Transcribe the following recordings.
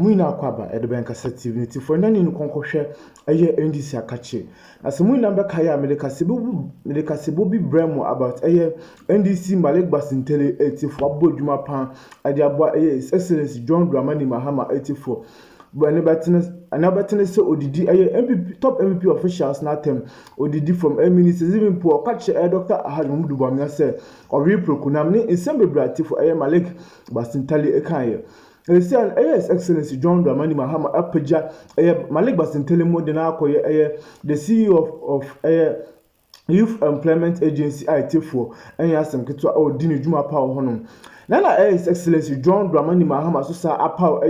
muina kwaba edebenka sensitivity for nani no konkohwe eye NDC akache as muina beka ya Malik bi bremo about eye NDC Malik Basintari 84 abodwuma pan ade abo eye His Excellency John Dramani Mahama 84 but anabatene se odidi eye MPP top MPP officials na tem odidi from ministers even poor catch Dr. Ahad Dubamia say or reprokunam ni insembe brati for eye Malik Basintari ekaye His Excellency John Dramani Mahama Apeja Malik Basintari modena akoye the CEO of Youth Employment Agency IT4 and yasem ketwa o dini djuma pa honom nana His Excellency John Dramani Mahama so sa apa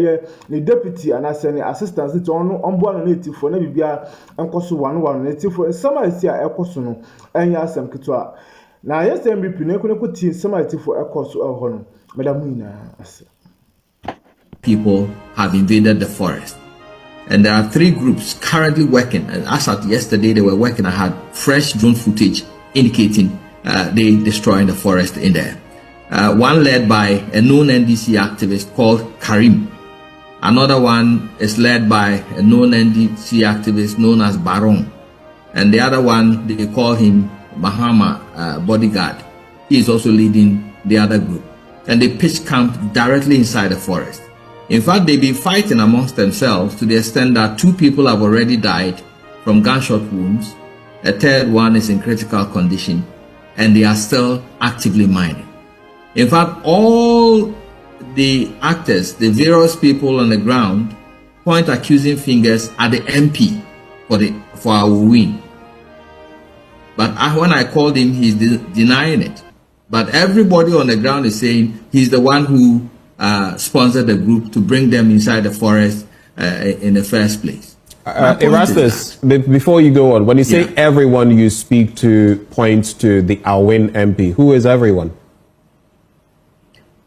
the deputy and assistant to ono ombo na IT4 na bibia enkoso wano IT4 sama esi a ekoso no and yasem ketwa na MPP ne ko ti sama IT4 ekoso honom madam ina ase. People have invaded the forest. And there are 3 groups currently working. And as of yesterday, they were working. I had fresh drone footage indicating they destroying the forest in there. One led by a known NDC activist called Karim. Another one is led by a known NDC activist known as Baron. And the other one, they call him Mahama Bodyguard. He is also leading the other group. And they pitched camp directly inside the forest. In fact, they've been fighting amongst themselves to the extent that 2 people have already died from gunshot wounds. A third one is in critical condition, and they are still actively mining. In fact, all the actors, the various people on the ground, point accusing fingers at the MP for our win. But when I called him, he's denying it. But everybody on the ground is saying he's the one who sponsored the group to bring them inside the forest in the first place. Erastus, before you go on, when you say everyone you speak to points to the Awin MP, who is everyone?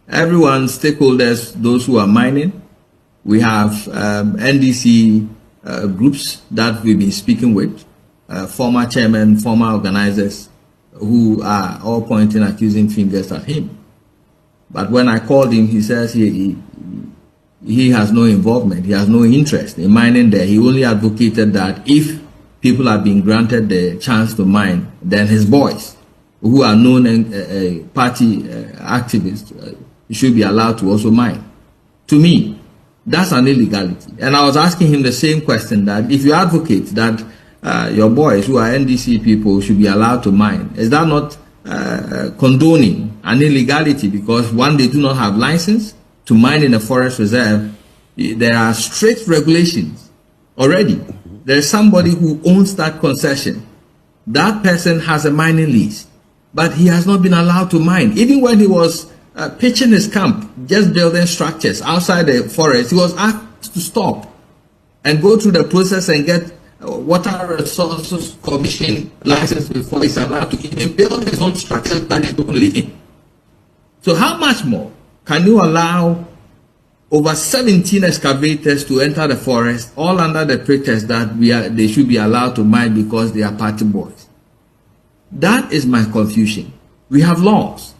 Everyone, stakeholders, those who are mining. We have NDC groups that we've been speaking with, former chairmen, former organizers, who are all pointing accusing fingers at him. But when I called him, he says he has no involvement, he has no interest in mining there. He only advocated that if people have been granted the chance to mine, then his boys, who are known party activists, should be allowed to also mine. To me, that's an illegality. And I was asking him the same question, that if you advocate that your boys who are NDC people should be allowed to mine, is that not condoning an illegality? Because one, they do not have license to mine in a forest reserve. There are strict regulations already. There is somebody who owns that concession. That person has a mining lease, but he has not been allowed to mine. Even when he was pitching his camp, just building structures outside the forest, he was asked to stop and go through the process and get Water Resources Commission license before he's allowed to even build his own structures that he don't live in. So how much more can you allow over 17 excavators to enter the forest, all under the pretext that they should be allowed to mine because they are party boys? That is my confusion. We have laws.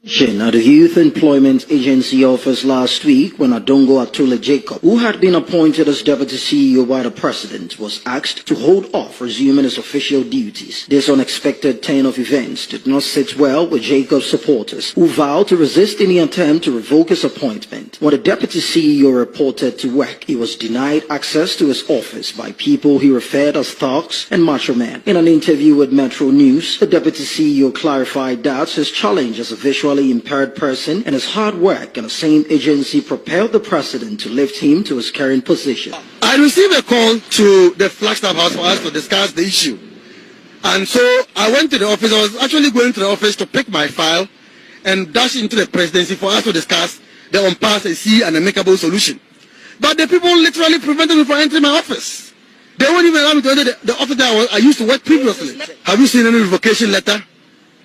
At the Youth Employment Agency office last week, when Adongo Atule Jacob, who had been appointed as Deputy CEO by the President, was asked to hold off resuming his official duties. This unexpected turn of events did not sit well with Jacob's supporters, who vowed to resist any attempt to revoke his appointment. When the Deputy CEO reported to work, he was denied access to his office by people he referred as thugs and macho men. In an interview with Metro News, the Deputy CEO clarified that his challenge as a visually impaired person and his hard work in the same agency propelled the President to lift him to his current position. I received a call to the Flagstaff House for us to discuss the issue. And so I went to the office. I was actually going to the office to pick my file and dash into the presidency for us to discuss the on-pass, a see, and amicable solution. But the people literally prevented me from entering my office. They won't even allow me to enter the office that I used to work previously. Have you seen any revocation letter?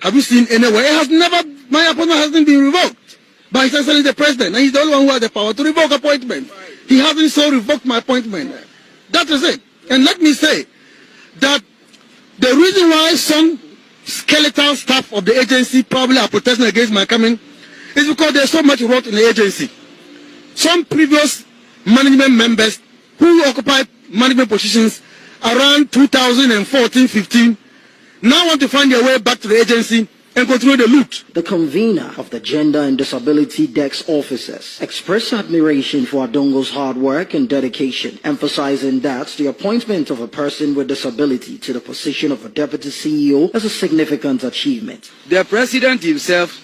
Have you seen anywhere? It has never, my appointment hasn't been revoked by His Excellency the President, and he's the only one who has the power to revoke appointment. He hasn't so revoked my appointment. That is it. And let me say that the reason why some skeletal staff of the agency probably are protesting against my coming is because there's so much work in the agency. Some previous management members who occupied management positions around 2014-15 now want to find their way back to the agency and continue the loot. The convener of the Gender and Disability Desk officers expressed admiration for Adongo's hard work and dedication, emphasizing that the appointment of a person with disability to the position of a deputy CEO is a significant achievement. The president himself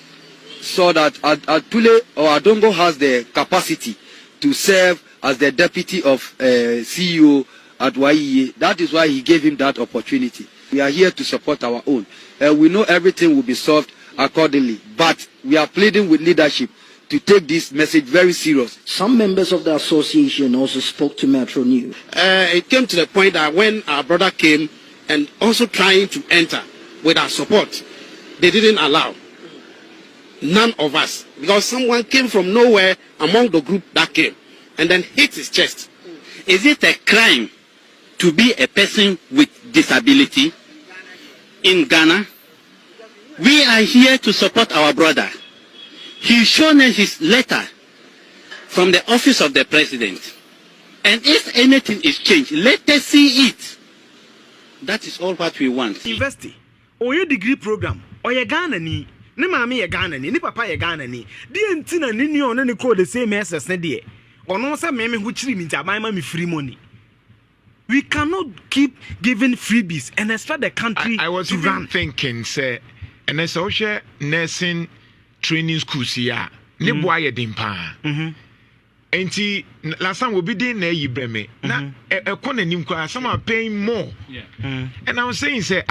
saw that Atule or Adongo has the capacity to serve as the deputy of CEO at YEA. That is why he gave him that opportunity. We are here to support our own. We know everything will be solved accordingly, but we are pleading with leadership to take this message very serious. Some members of the association also spoke to Metro News. It came to the point that when our brother came and also trying to enter with our support, they didn't allow. None of us, because someone came from nowhere among the group that came and then hit his chest. Is it a crime to be a person with disability in Ghana? We are here to support our brother. He's shown us his letter from the office of the president. And if anything is changed, let us see it. That is all what we want. University, or your degree program, or your Ghana ni. Ne mama ye Ghana ni papa ye Ghana ni di entina ni ni ono ni call the same as na de ono say me hu chiri mi ntaban ma me free money. We cannot keep giving freebies and expect the country I was to even run. thinking say and as social nursing training schools here ne boy ye din pa enti last time we be din na yibreme na economy kwa some are paying more and I was saying say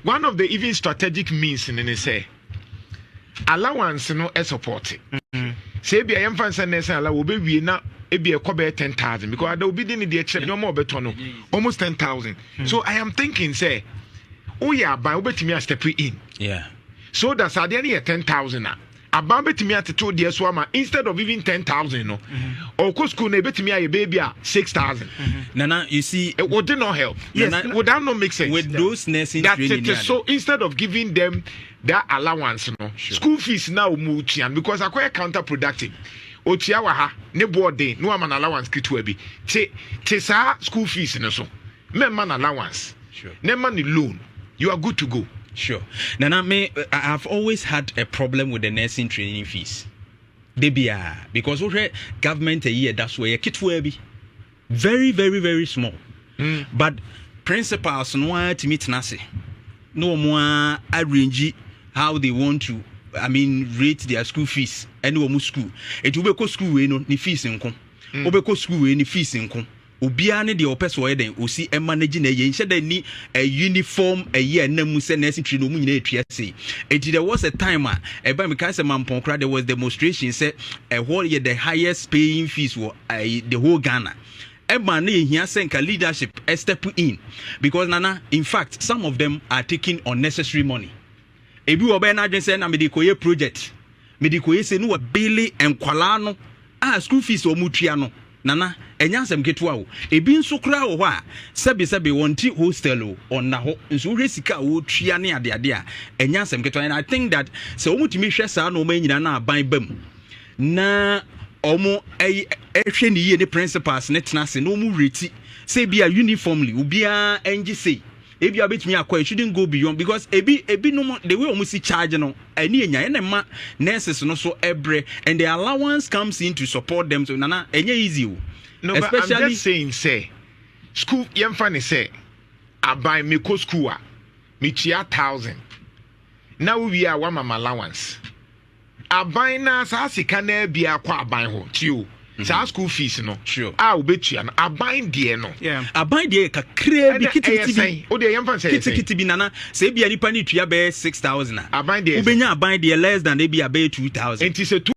one of the even strategic means in say allowance no support say be am fan say allow we be na e be e 10,000 because there will be the check no more better no almost 10,000 so I am thinking say oh yeah by obetimi a step in so that's at the end 10,000 about betimi at to the swama instead of even 10,000 no or course school na betimi a baby 6,000 Nana, you see it would not help. Yes, Nana, would that not make sense with those nursing that training? So instead of giving them that allowance no school fees now move because I quite counterproductive. Otia wa ha ne board day no man allowance kitu bi te sa school fees no so me man allowance ne man loan you are good to go. Sure. Nana, I've always had a problem with the nursing training fees. Because we government a year that's where kitu be very very very small. But principals no want to meet nasi. No more arrange how they want to rate their school fees and no more school. It will be school we no ni fees nko. Obeko school we ni fees nko. Obia ne de opeso ye den osi e manage na ye nche da ni a uniform a year na mu se nursing training no mu nyina etua sei. There was a time e ba me kan se mampon kra there was demonstration say what ye the highest paying fees for the whole Ghana. Eba na ehia senka leadership step in because Nana in fact some of them are taking unnecessary money. Ebi oba na adwen say na me de koye project me de koye say no bele enkwala no school fees o mutua no Nana enyasem ketua wo ebi nso kra wo ho a sebe wonti hostel o onna ho nso resika wo tua ne ade a enyasem ketua and I think that se omutimi hwe saa no manyina na aban bam na omo ehwe ni ye ne principals ne tenase no mu reti say bia uniformly obia engi say ebi abetimi akwa shouldn't go beyond because ebi no the way omo si charge no ani enya na ma nurses no so ebre and the allowance comes in to support them so Nana enye easy o no especially but I'm just saying say school yemfa ne say aban me ko school a me chia 1,000 now we are one mama allowance aban na sa sika na bia kwa aban ho tio sa school fees no sure obetua no aban de no aban de kakra bi kititi bi o de yemfa say kititi bi Nana say bia nipa ni tua be 6,000 aban de ubenya aban de less than e bia be 2,000 enti say